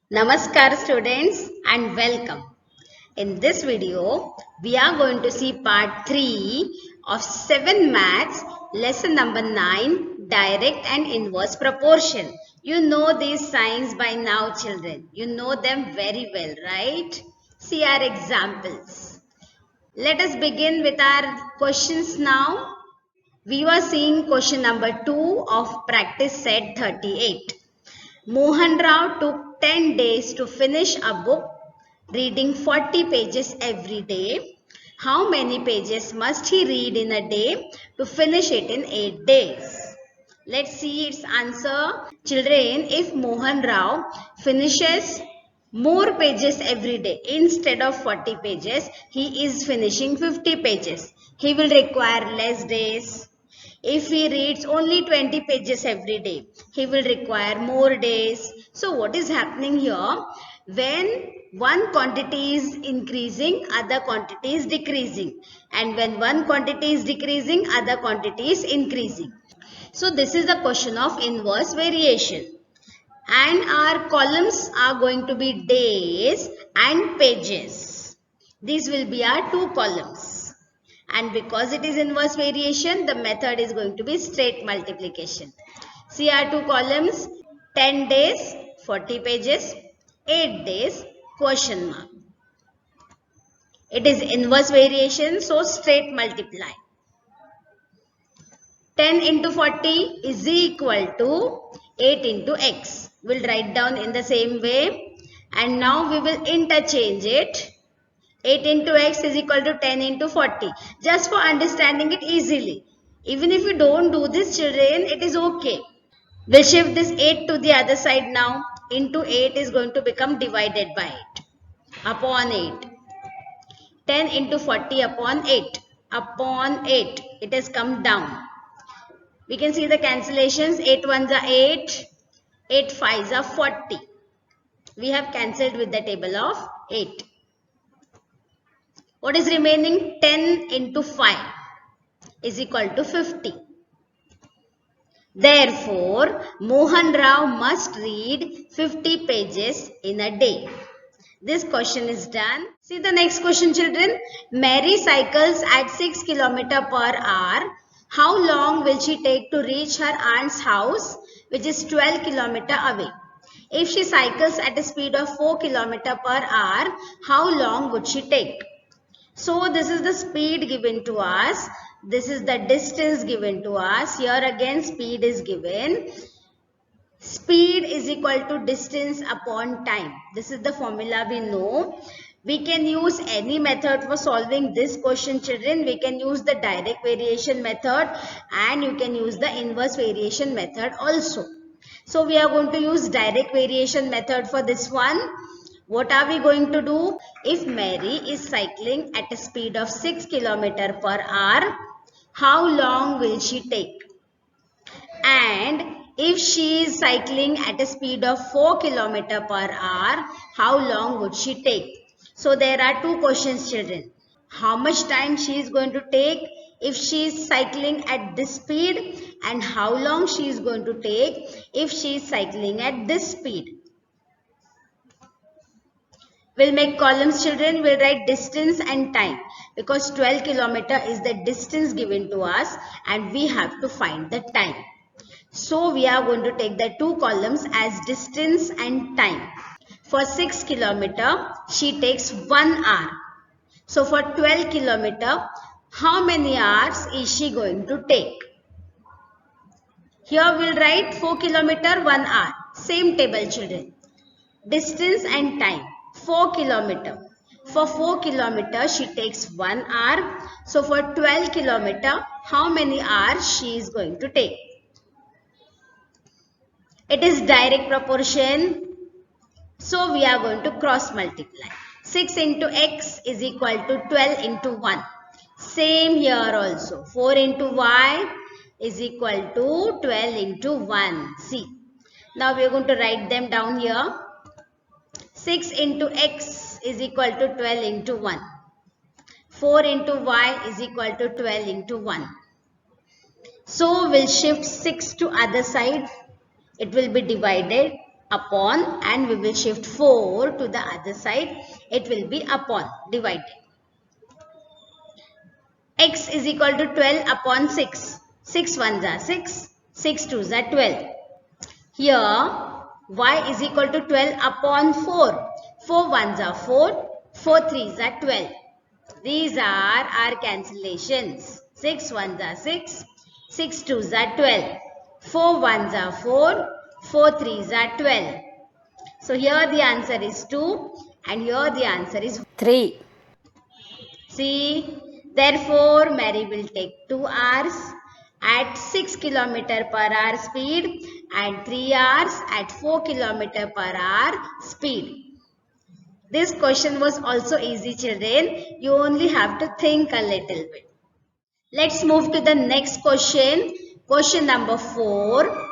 Namaskar students and welcome. In this video, we are going to see part 3 of 7 Maths lesson number 9 direct and inverse proportion. You know these signs by now children. You know them very well, right? See our examples. Let us begin with our questions now. We were seeing question number 2 of practice set 38. Mohan Rao took 10 days to finish a book, reading 40 pages every day. How many pages must he read in a day to finish it in 8 days? Let's see its answer. Children, if Mohan Rao finishes more pages every day instead of 40 pages, he is finishing 50 pages. He will require less days. If he reads only 20 pages every day, he will require more days. So what is happening here? When one quantity is increasing, other quantity is decreasing. And when one quantity is decreasing, other quantity is increasing. So this is the question of inverse variation. And our columns are going to be days and pages. These will be our two columns. And because it is inverse variation, the method is going to be straight multiplication. See our two columns, 10 days, 40 pages, 8 days, question mark. It is inverse variation, so straight multiply. 10 into 40 is equal to 8 into x. We'll write down in the same way. And now we will interchange it. 8 into x is equal to 10 into 40. Just for understanding it easily. Even if you don't do this, children, it is okay. We'll shift this 8 to the other side now. Into 8 is going to become divided by 8. Upon 8. 10 into 40 upon 8. Upon 8. It has come down. We can see the cancellations. 8 ones are 8. 8 fives are 40. We have cancelled with the table of 8. What is remaining? 10 into 5 is equal to 50. Therefore, Mohan Rao must read 50 pages in a day. This question is done. See the next question, children. Mary cycles at 6 km per hour. How long will she take to reach her aunt's house, which is 12 km away? If she cycles at a speed of 4 km per hour, how long would she take? So this is the speed given to us. This is the distance given to us. Here again speed is given. Speed is equal to distance upon time. This is the formula we know. We can use any method for solving this question, children. We can use the direct variation method and you can use the inverse variation method also. So we are going to use direct variation method for this one. What are we going to do? If Mary is cycling at a speed of 6 km per hour, how long will she take? And if she is cycling at a speed of 4 km per hour, how long would she take? So there are two questions, children. How much time she is going to take if she is cycling at this speed, and how long she is going to take if she is cycling at this speed? We'll make columns, children. We'll write distance and time because 12 km is the distance given to us and we have to find the time. So we are going to take the two columns as distance and time. For 6 km, she takes 1 hour. So for 12 km, how many hours is she going to take? Here we'll write 4 km, 1 hour. Same table, children. Distance and time. 4 km. For 4 km, she takes 1 hour. So for 12 km, how many hours she is going to take? It is direct proportion. So we are going to cross multiply. 6 into x is equal to 12 into 1. Same here also. 4 into y is equal to 12 into 1. See. Now we are going to write them down here. 6 into x is equal to 12 into 1. 4 into y is equal to 12 into 1. So we'll shift 6 to other side. It will be divided. upon, and we will shift 4 to the other side. It will be upon, divided. X is equal to 12 upon 6. 6 ones are 6. 6 twos are 12. Here y is equal to 12 upon 4. 4 ones are 4. 4 threes are 12. These are our cancellations. 6 ones are 6. 6 twos are 12. 4 ones are 4. 4 threes are 12. So here the answer is 2 and here the answer is 3. See, therefore Mary will take 2 hours at 6 km per hour speed and 3 hours at 4 km per hour speed. This question was also easy, children. You only have to think a little bit. Let's move to the next question. Question number 4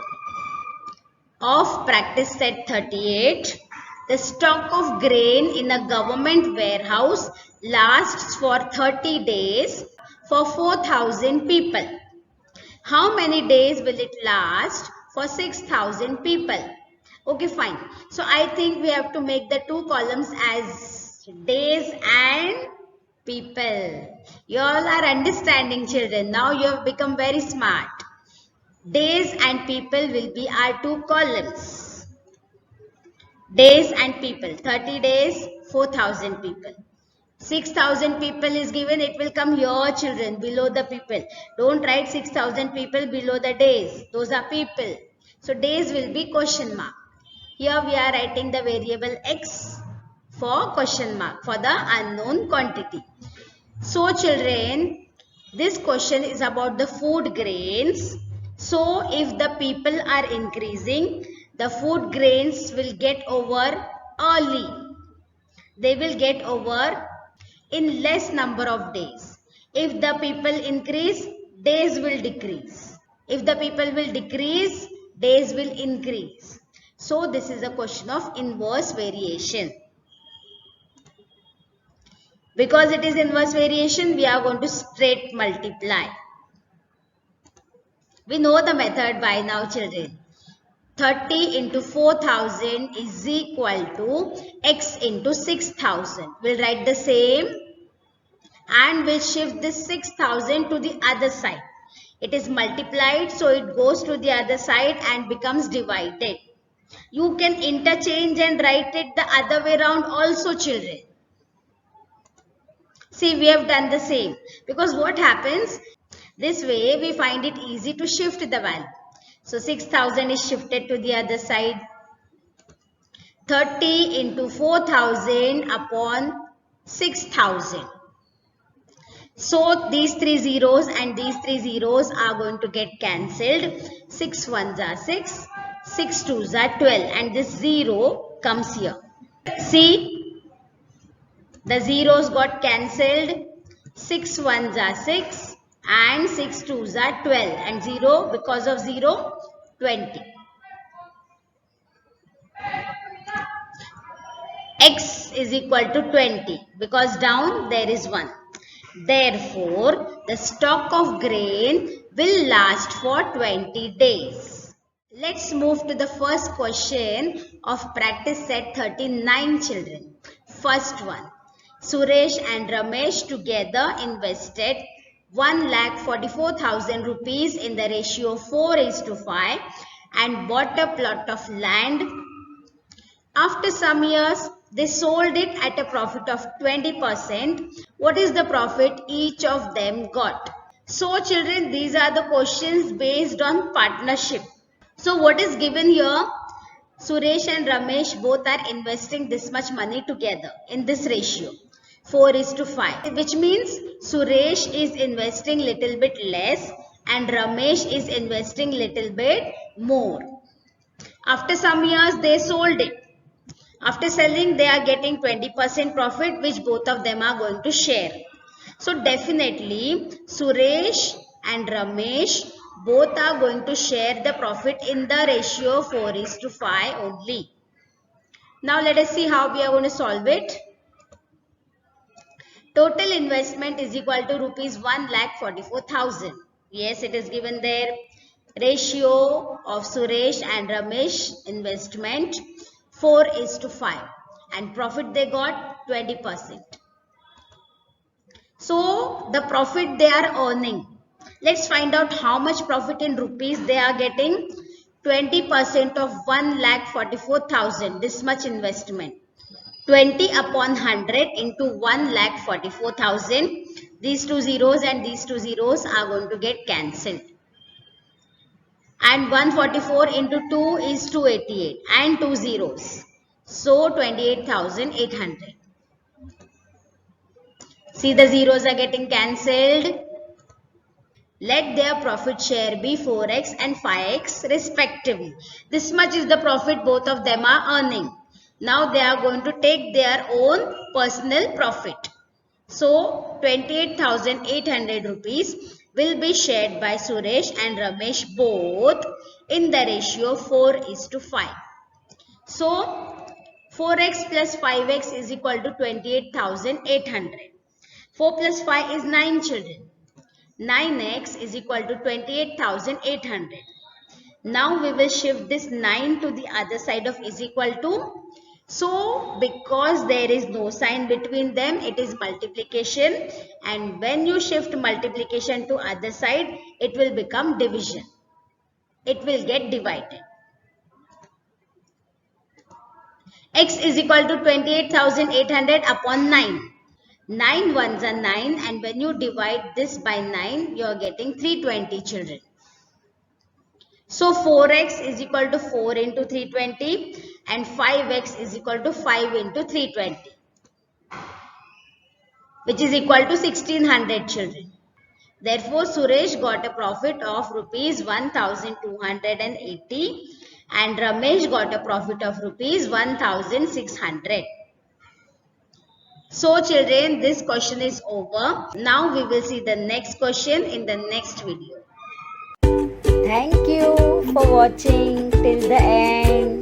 of practice set 38. The stock of grain in a government warehouse lasts for 30 days for 4,000 people. How many days will it last for 6,000 people? Okay, fine. So I think we have to make the two columns as days and people. You all are understanding, children. Now you have become very smart. Days and people will be our two columns. Days and people. 30 days, 4,000 people. 6,000 people is given. It will come here, children, below the people. Don't write 6,000 people below the days. Those are people. So days will be question mark. Here we are writing the variable x for question mark for the unknown quantity. So children, this question is about the food grains. So if the people are increasing, the food grains will get over early. They will get over in less number of days. If the people increase, days will decrease. If the people will decrease, days will increase. So this is a question of inverse variation. Because it is inverse variation, we are going to straight multiply. We know the method by now, children. 30 into 4,000 is equal to x into 6,000. We'll write the same and we'll shift this 6,000 to the other side. It is multiplied, so it goes to the other side and becomes divided. You can interchange and write it the other way around also, children. See, we have done the same. Because what happens? This way, we find it easy to shift the value. So, 6,000 is shifted to the other side. 30 into 4,000 upon 6,000. So, these three zeros and these three zeros are going to get cancelled. 6 ones are 6. 6 twos are 12 and this 0 comes here. See, the zeros got cancelled. 6 ones are 6 and 6 twos are 12 and 0 because of 0, 20. X is equal to 20 because down there is 1. Therefore, the stock of grain will last for 20 days. Let's move to the first question of practice set 39, children. First one. Suresh and Ramesh together invested 1,44,000 rupees in the ratio 4:5 and bought a plot of land. After some years, they sold it at a profit of 20%. What is the profit each of them got? So children, these are the questions based on partnership. So what is given here? Suresh and Ramesh both are investing this much money together in this ratio. 4:5. Which means Suresh is investing little bit less and Ramesh is investing little bit more. After some years, they sold it. After selling, they are getting 20% profit which both of them are going to share. So definitely Suresh and Ramesh both are going to share the profit in the ratio 4:5 only. Now let us see how we are going to solve it. Total investment is equal to rupees 1,44,000. Yes, it is given there. Ratio of Suresh and Ramesh investment 4:5 and profit they got 20%. So the profit they are earning. Let's find out how much profit in rupees they are getting. 20% of 1,44,000. This much investment. 20 upon 100 into 1,44,000. These two zeros and these two zeros are going to get cancelled. And 144 into 2 is 288 and two zeros. So 28,800. See, the zeros are getting cancelled. Let their profit share be 4x and 5x respectively. This much is the profit both of them are earning. Now they are going to take their own personal profit. So 28,800 rupees will be shared by Suresh and Ramesh both in the ratio 4:5. So 4x plus 5x is equal to 28,800. 4 plus 5 is 9 children. 9x is equal to 28,800. Now we will shift this 9 to the other side of is equal to. So because there is no sign between them, it is multiplication, and when you shift multiplication to other side, it will become division. It will get divided. X is equal to 28,800 upon 9. 9 ones are 9, and when you divide this by 9, you are getting 320 children. So 4x is equal to 4 into 320 and 5x is equal to 5 into 320, which is equal to 1600 children. Therefore, Suresh got a profit of rupees 1280 and Ramesh got a profit of rupees 1600. So children, this question is over. Now we will see the next question in the next video. Thank you for watching till the end.